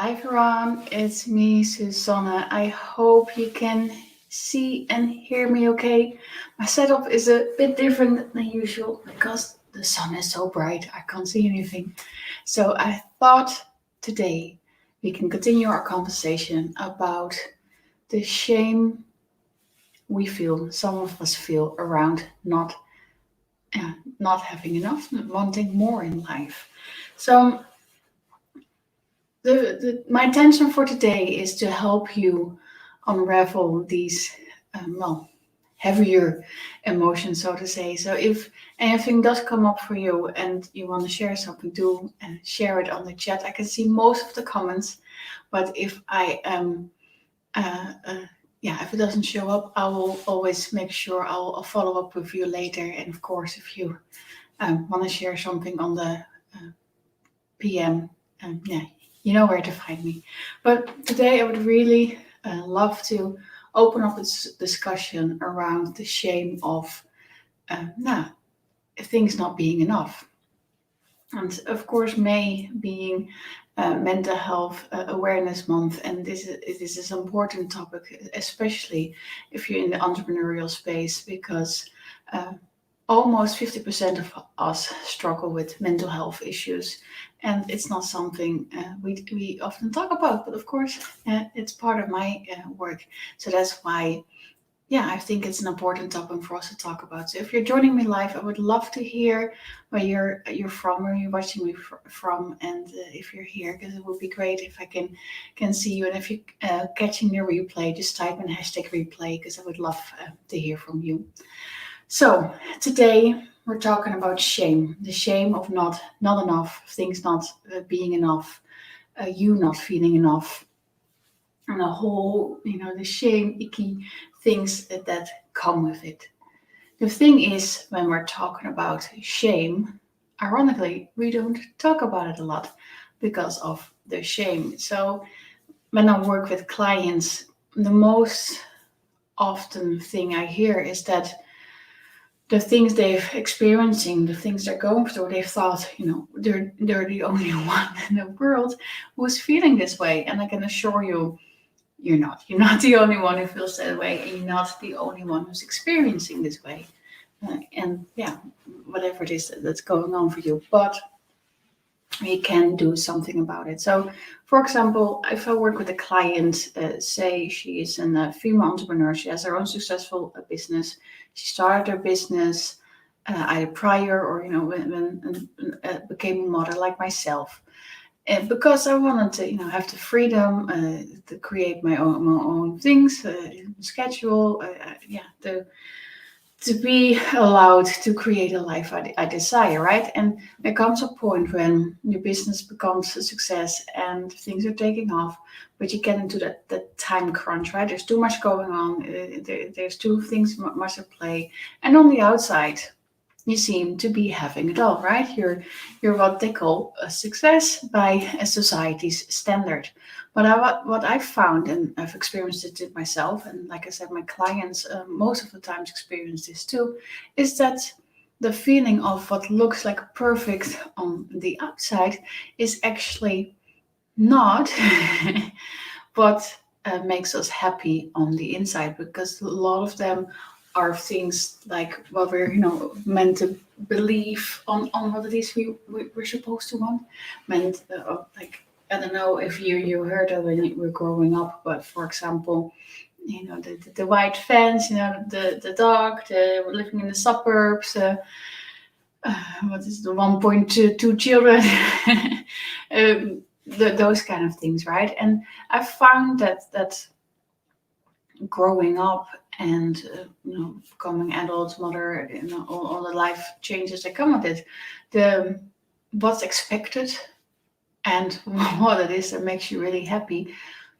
Hi everyone, it's me, Susanne. I hope you can see and hear me okay. My setup is a bit different than usual because the sun is so bright I can't see anything. So I thought today we can continue our conversation about the shame we feel, some of us feel around not having enough, not wanting more in life. So my intention for today is to help you unravel these heavier emotions, so to say. So if anything does come up for you and you want to share something, do share it on the chat. I can see most of the comments, but if I if it doesn't show up, I will always make sure I'll follow up with you later. And of course, if you want to share something on the PM, you know where to find me. But today I would really love to open up this discussion around the shame of things not being enough. And of course, May being Mental Health Awareness Month, and this is an important topic, especially if you're in the entrepreneurial space, because almost 50% of us struggle with mental health issues, and it's not something we often talk about, but of course it's part of my work. So that's why I think it's an important topic for us to talk about. So if you're joining me live, I would love to hear where you're from, where you're watching me from, and if you're here, because it would be great if I can see you. And if you're catching the replay, just type in #replay, because I would love to hear from you. So today we're talking about shame, the shame of not enough, things not being enough, you not feeling enough, and a whole, the shame, icky things that come with it. The thing is, when we're talking about shame, ironically, we don't talk about it a lot because of the shame. So when I work with clients, the most often thing I hear is that the things they've experiencing, the things they're going through, they've thought, they're the only one in the world who's feeling this way. And I can assure you, you're not. You're not the only one who feels that way, and you're not the only one who's experiencing this way. Whatever it is that's going on for you, but we can do something about it. So, for example, if I work with a client, say she is a female entrepreneur, she has her own successful business. She started her business either prior or when became a mother like myself. And because I wanted to, have the freedom to create my own things, schedule, to be allowed to create a life I desire, right? And there comes a point when your business becomes a success and things are taking off, but you get into that time crunch, right? There's too much going on. There's two things much at play, and on the outside, you seem to be having it all, right? You're what they call a success by a society's standard. But what I've found, and I've experienced it myself, and like I said, my clients most of the times experience this too, is that the feeling of what looks like perfect on the outside is actually not what makes us happy on the inside, because a lot of them are things like what we're meant to believe on what it is we're supposed to want. Meant like, I don't know if you heard of when you were growing up, but for example, the white fence, the dog, the living in the suburbs, what is the 1.2 children, those kind of things, right? And I found that growing up and becoming adult, mother, all the life changes that come with it, the what's expected and what it is that makes you really happy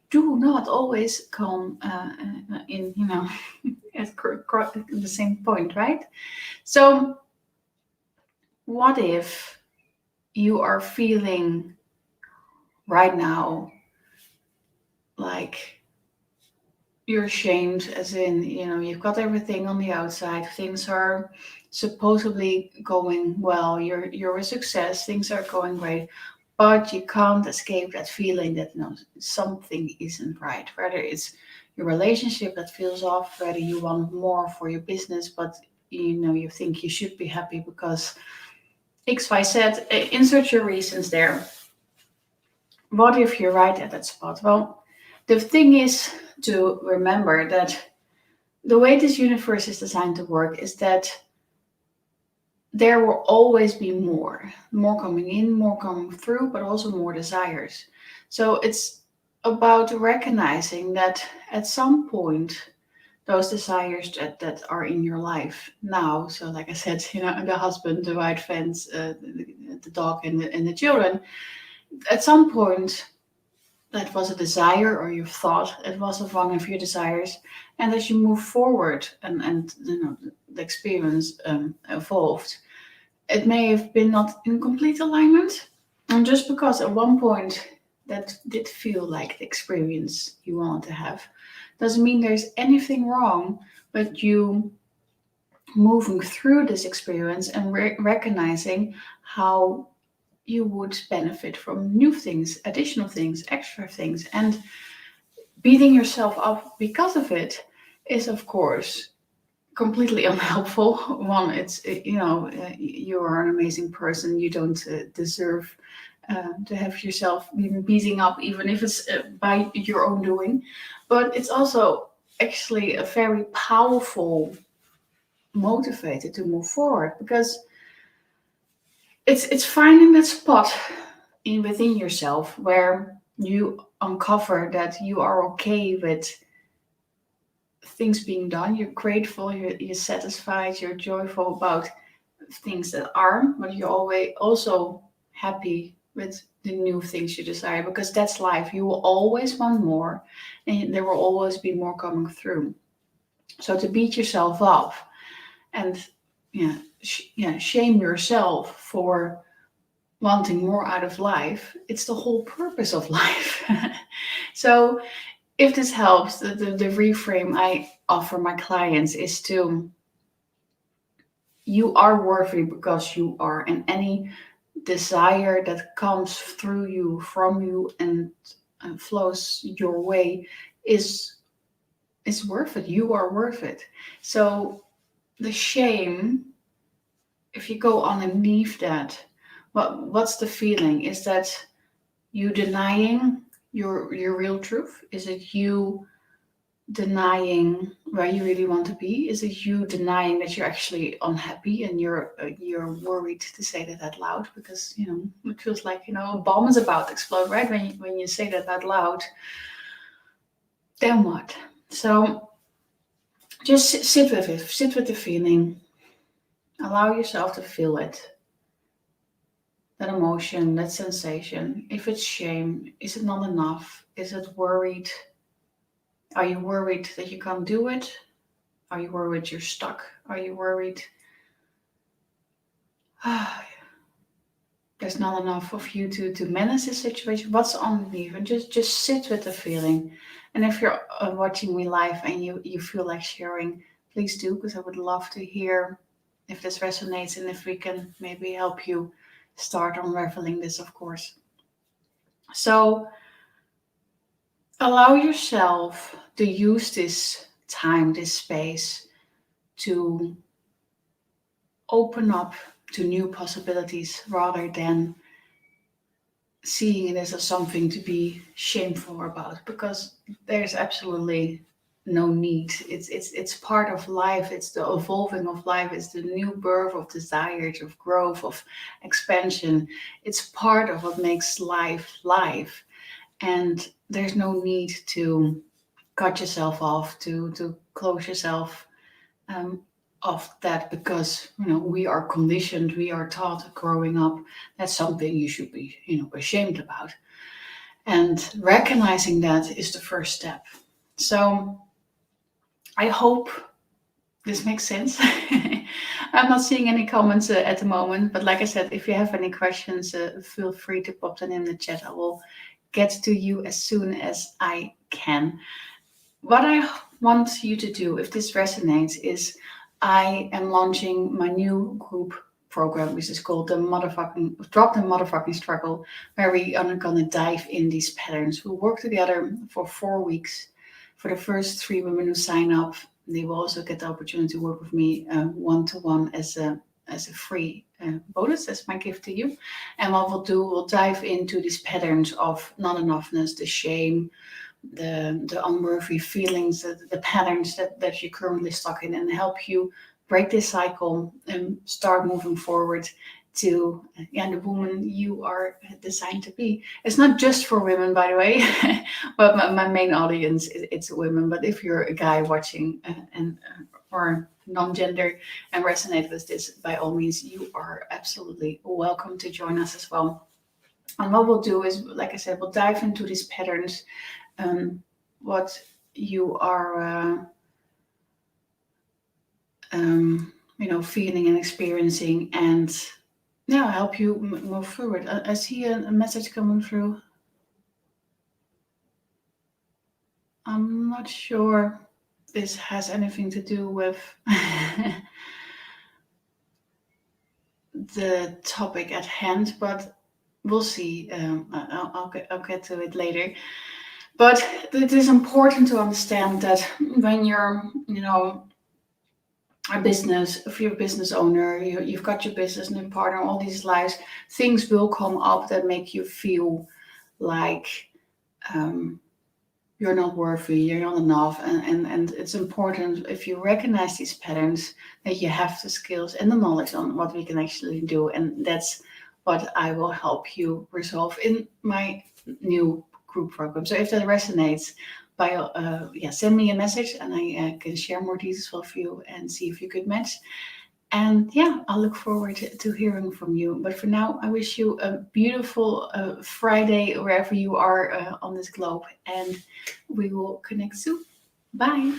do not always come in at the same point, right? So what if you are feeling right now like you're ashamed, as in, you've got everything on the outside, things are supposedly going well, you're a success, things are going great, but you can't escape that feeling that something isn't right. Whether it's your relationship that feels off, whether you want more for your business, but you think you should be happy because X, Y, Z. Insert your reasons there. What if you're right at that spot? Well, the thing is to remember that the way this universe is designed to work is that there will always be more coming in, more coming through, but also more desires. So it's about recognizing that at some point, those desires that are in your life now, so like I said, the husband, the white fence, the dog, and the children, at some point, that was a desire, or you thought it was one of your desires, and as you move forward and the experience evolved, it may have been not in complete alignment. And just because at one point that did feel like the experience you want to have, doesn't mean there's anything wrong with you moving through this experience and recognizing how you would benefit from new things, additional things, extra things. And beating yourself up because of it is, of course, completely unhelpful. One, it's you are an amazing person. You don't deserve to have yourself even beating up, even if it's by your own doing. But it's also actually a very powerful motivator to move forward, because it's finding that spot within yourself where you uncover that you are okay with things being done. You're grateful, you're satisfied, you're joyful about things that are, but you're always also happy with the new things you desire, because that's life. You will always want more, and there will always be more coming through. So to beat yourself up and shame yourself for wanting more out of life, it's the whole purpose of life. So if this helps, the reframe I offer my clients is to, you are worthy because you are, and any desire that comes through you, from you, and flows your way is worth it. You are worth it. So the shame, if you go underneath that, what's the feeling? Is that you denying your real truth? Is it you denying where you really want to be? Is it you denying that you're actually unhappy and you're worried to say that out loud? Because it feels like a bomb is about to explode, right? When you say that out loud, then what? So just sit with it. Sit with the feeling. Allow yourself to feel it. That emotion, that sensation. If it's shame, is it not enough? Is it worried? Are you worried that you can't do it? Are you worried you're stuck? Are you worried there's not enough of you to manage the situation? What's underneath? And just sit with the feeling. And if you're watching me live and you feel like sharing, please do, because I would love to hear if this resonates and if we can maybe help you start unraveling this, of course. So allow yourself to use this time, this space, to open up to new possibilities rather than seeing it as something to be shameful about, because there's absolutely no need. It's part of life. It's the evolving of life. It's the new birth of desires, of growth, of expansion. It's part of what makes life life. And there's no need to cut yourself off, to close yourself off that, because we are conditioned, we are taught growing up that's something you should be ashamed about. And recognizing that is the first step. So I hope this makes sense. I'm not seeing any comments at the moment, but like I said, if you have any questions, feel free to pop them in the chat. I will get to you as soon as I can. What I want you to do, if this resonates, is I am launching my new group program, which is called the Drop the Motherfucking Struggle, where we are going to dive in these patterns. We'll work together for 4 weeks. For the first 3 women who sign up, they will also get the opportunity to work with me one-to-one as a free bonus, as my gift to you. And what we'll do, we'll dive into these patterns of not-enoughness, the shame, the unworthy feelings, the patterns that you're currently stuck in, and help you break this cycle and start moving forward to the woman you are designed to be. It's not just for women, by the way, but my main audience it's women. But if you're a guy watching or non-gender and resonate with this, by all means, you are absolutely welcome to join us as well. And what we'll do is, like I said, we'll dive into these patterns, what you are feeling and experiencing, and help you move forward. I see a message coming through. I'm not sure this has anything to do with the topic at hand, but we'll see. I'll get to it later. But it is important to understand that when you're, a business, if you're a business owner, you've got your business and your partner, all these lives, things will come up that make you feel like you're not worthy, you're not enough. And it's important, if you recognize these patterns, that you have the skills and the knowledge on what we can actually do. And that's what I will help you resolve in my new group program. So if that resonates, send me a message and I can share more details with you and see if you could match. And I'll look forward to hearing from you. But for now, I wish you a beautiful Friday wherever you are on this globe, and we will connect soon. Bye.